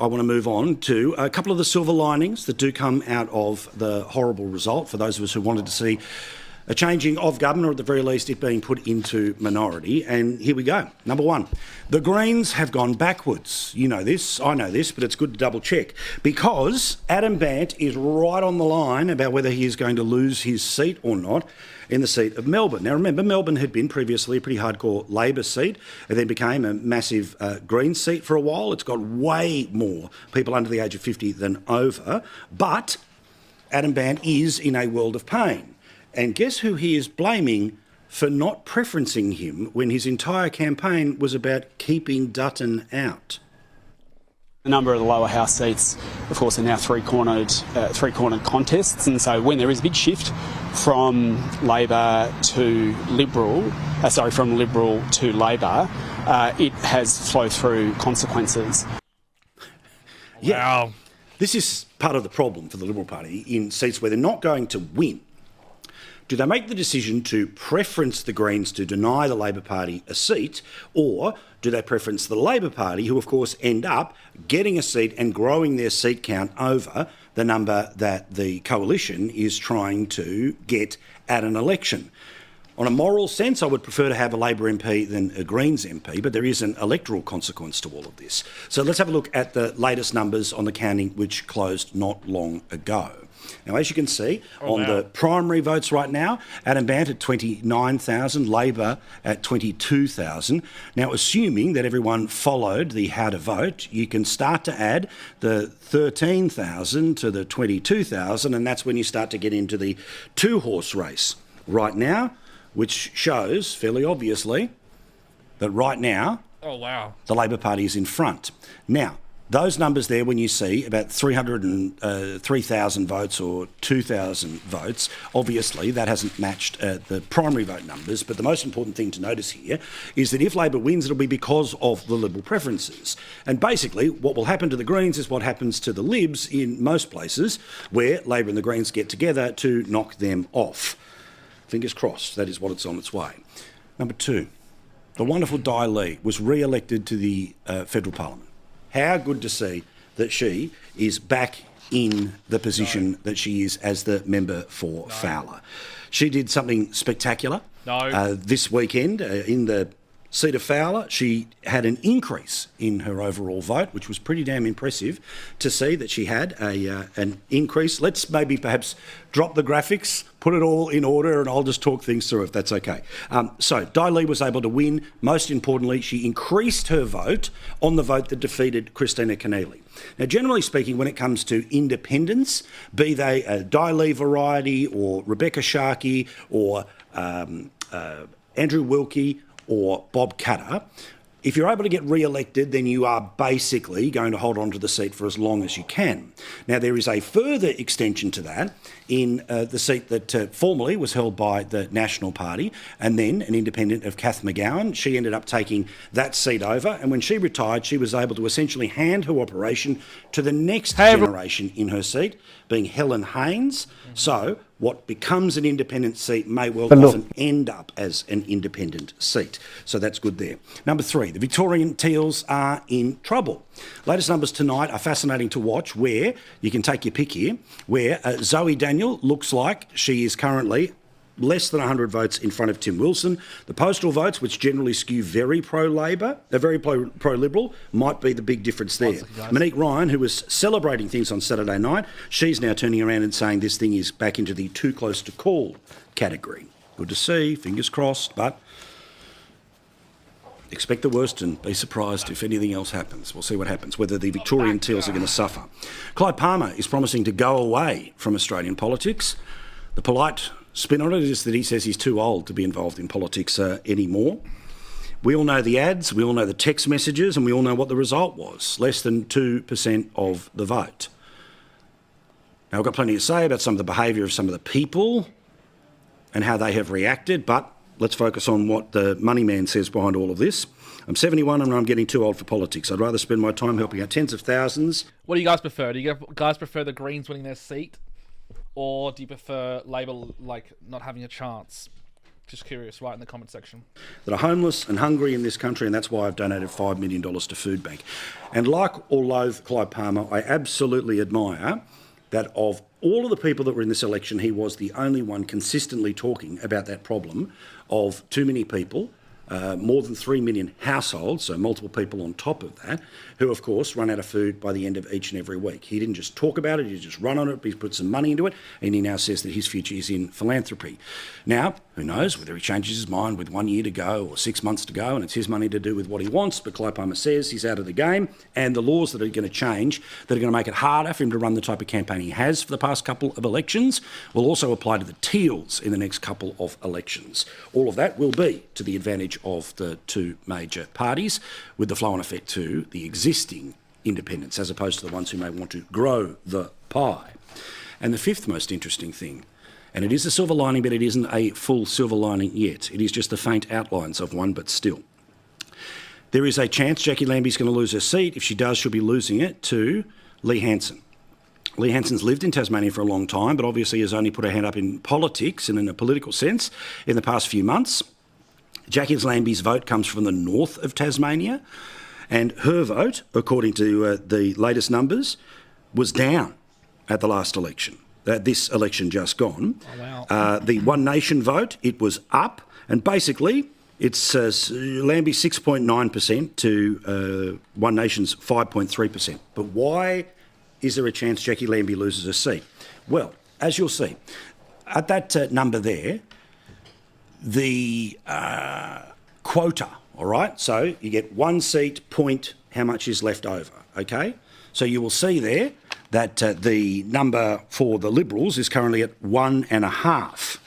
I want to move on to a couple of the silver linings that do come out of the horrible result for those of us who wanted to see a changing of government, or at the very least it being put into minority. And here we go. Number one, the Greens have gone backwards. You know this, I know this, but it's good to double check, because Adam Bandt is right on the line about whether he is going to lose his seat or not in the seat of Melbourne. Now remember, Melbourne had been previously a pretty hardcore Labor seat and then became a massive Green seat for a while. It's got way more people under the age of 50 than over, but Adam Bandt is in a world of pain. And guess who he is blaming for not preferencing him when his entire campaign was about keeping Dutton out? A number of the lower house seats, of course, are now three-cornered contests, and so when there is a big shift from Labor to Liberal, from Liberal to Labor, it has flow-through consequences. Yeah, Wow. this is part of the problem for the Liberal Party in seats where they're not going to win. Do they make the decision to preference the Greens to deny the Labor Party a seat, or do they preference the Labor Party, who of course end up getting a seat and growing their seat count over the number that the coalition is trying to get at an election? On a moral sense, I would prefer to have a Labor MP than a Greens MP, but there is an electoral consequence to all of this. So let's have a look at the latest numbers on the counting, which closed not long ago. Now, as you can see, the primary votes right now, Adam Bandt at 29,000, Labor at 22,000. Now, assuming that everyone followed the how to vote, you can start to add the 13,000 to the 22,000, and that's when you start to get into the two-horse race right now, which shows, fairly obviously, that right now, the Labor Party is in front. Now, those numbers there, when you see about 3,000 votes or 2,000 votes, obviously that hasn't matched the primary vote numbers. But the most important thing to notice here is that if Labor wins, it'll be because of the Liberal preferences. And basically, what will happen to the Greens is what happens to the Libs in most places where Labor and the Greens get together to knock them off. Fingers crossed, that is what it's on its way. Number two, the wonderful Di Lee was re-elected to the federal parliament. How good to see that she is back in the position that she is as the member for Fowler. She did something spectacular this weekend in the seat of Fowler. She had an increase in her overall vote, which was pretty damn impressive to see that she had an increase. Let's maybe perhaps drop the graphics, put it all in order, and I'll just talk things through if that's okay. So Di Lee was able to win. Most importantly, she increased her vote on the vote that defeated Christina Keneally. Now, generally speaking, when it comes to independents, be they a Di Lee variety or Rebecca Sharkey or Andrew Wilkie or Bob Cutter, if you're able to get re-elected, then you are basically going to hold on to the seat for as long as you can. Now, there is a further extension to that in the seat that formerly was held by the National Party, and then an independent of Kath McGowan. She ended up taking that seat over, and when she retired, she was able to essentially hand her operation to the next generation in her seat, being Helen Haynes. So what becomes an independent seat may well often end up as an independent seat. So that's good there. Number three, the Victorian Teals are in trouble. Latest numbers tonight are fascinating to watch, where you can take your pick here, where Zoe Daniel looks like she is currently less than 100 votes in front of Tim Wilson. The postal votes, which generally skew very pro-Labor, very pro-Liberal, might be the big difference there. Monique Ryan, who was celebrating things on Saturday night, she's now turning around and saying this thing is back into the too close to call category. Good to see, fingers crossed, but expect the worst and be surprised if anything else happens. We'll see what happens, whether the Victorian Teals are going to suffer. Clive Palmer is promising to go away from Australian politics. The polite spin on it is that he says he's too old to be involved in politics anymore. We all know the ads, we all know the text messages, and we all know what the result was. Less than 2% of the vote. Now, I've got plenty to say about some of the behaviour of some of the people and how they have reacted, but let's focus on what the money man says behind all of this. I'm 71 and I'm getting too old for politics. I'd rather spend my time helping out tens of thousands. What do you guys prefer? Do you guys prefer the Greens winning their seat? Or do you prefer Labor, like, not having a chance? Just curious, right in the comment section. That are homeless and hungry in this country, and that's why I've donated $5 million to Food Bank. And like or loathe Clive Palmer, I absolutely admire that of all of the people that were in this election, he was the only one consistently talking about that problem of too many people, more than 3 million households, so multiple people on top of that, who, of course, run out of food by the end of each and every week. He didn't just talk about it, he just run on it, he put some money into it, and he now says that his future is in philanthropy. Now, who knows whether he changes his mind with 1 year to go or 6 months to go, and it's his money to do with what he wants, but Clive Palmer says he's out of the game, and the laws that are going to change, that are going to make it harder for him to run the type of campaign he has for the past couple of elections, will also apply to the Teals in the next couple of elections. All of that will be to the advantage of the two major parties, with the flow-on effect to the existing independents, as opposed to the ones who may want to grow the pie. And the fifth most interesting thing, and it is a silver lining, but it isn't a full silver lining yet. It is just the faint outlines of one, but still. There is a chance Jacqui Lambie's going to lose her seat. If she does, she'll be losing it to Lee Hansen. Lee Hansen's lived in Tasmania for a long time, but obviously has only put her hand up in politics and in a political sense in the past few months. Jacqui Lambie's vote comes from the north of Tasmania, and her vote, according to the latest numbers, was down at the last election. This election just gone. Oh, wow. The One Nation vote, it was up, and basically it's Lambie 6.9% to One Nation's 5.3%. But why is there a chance Jacqui Lambie loses her seat? Well, as you'll see, at that number there, the quota, all right? So you get 1 seat, point, how much is left over, okay? So you will see there that the number for the Liberals is currently at 1.5.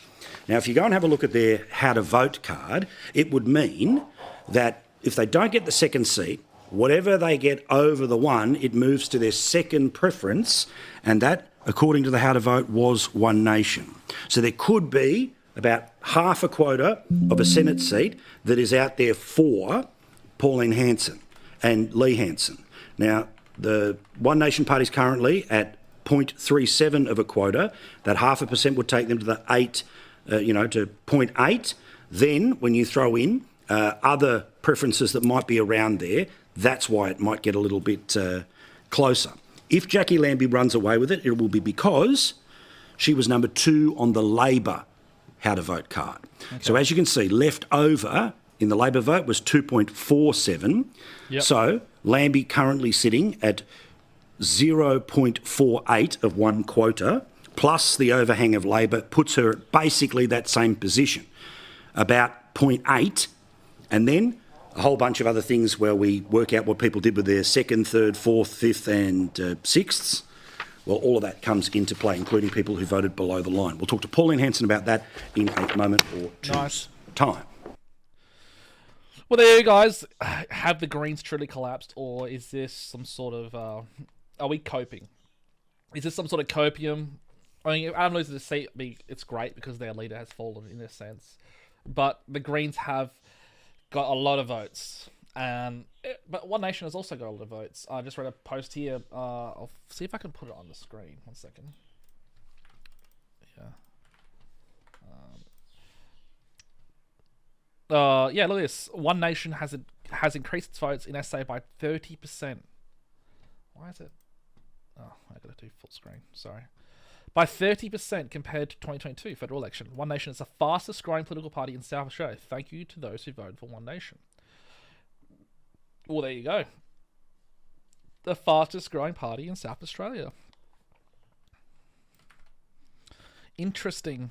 Now, if you go and have a look at their how to vote card, it would mean that if they don't get the second seat, whatever they get over the 1, it moves to their second preference, and that, according to the how to vote, was One Nation. So there could be about half a quota of a Senate seat that is out there for Pauline Hanson and Lee Hansen. Now, the One Nation Party is currently at 0.37 of a quota. That 0.5% would take them to the 8, to 0.8. Then, when you throw in other preferences that might be around there, that's why it might get a little bit closer. If Jacqui Lambie runs away with it, it will be because she was number 2 on the Labor how to vote card. Okay. So as you can see, left over in the Labor vote was 2.47. Yep. So Lambie currently sitting at 0.48 of 1 quota, plus the overhang of Labor, puts her at basically that same position, about 0.8, and then a whole bunch of other things where we work out what people did with their 2nd, 3rd, 4th, 5th and 6ths. Well, all of that comes into play, including people who voted below the line. We'll talk to Pauline Hanson about that in a moment or two's time. Well, there you go, guys. Have the Greens truly collapsed, or is this some sort of... are we coping? Is this some sort of copium? I mean, if Adam loses the seat, it's great because their leader has fallen in a sense. But the Greens have got a lot of votes. But One Nation has also got a lot of votes. I just read a post here. I'll see if I can put it on the screen. 1 second. Yeah. Look at this. One Nation has increased its votes in SA by 30%. Why is it? Oh, I gotta do full screen. Sorry. By 30% compared to 2022 federal election. One Nation is the fastest growing political party in South Australia. Thank you to those who voted for One Nation. Well, there you go. The fastest growing party in South Australia. Interesting.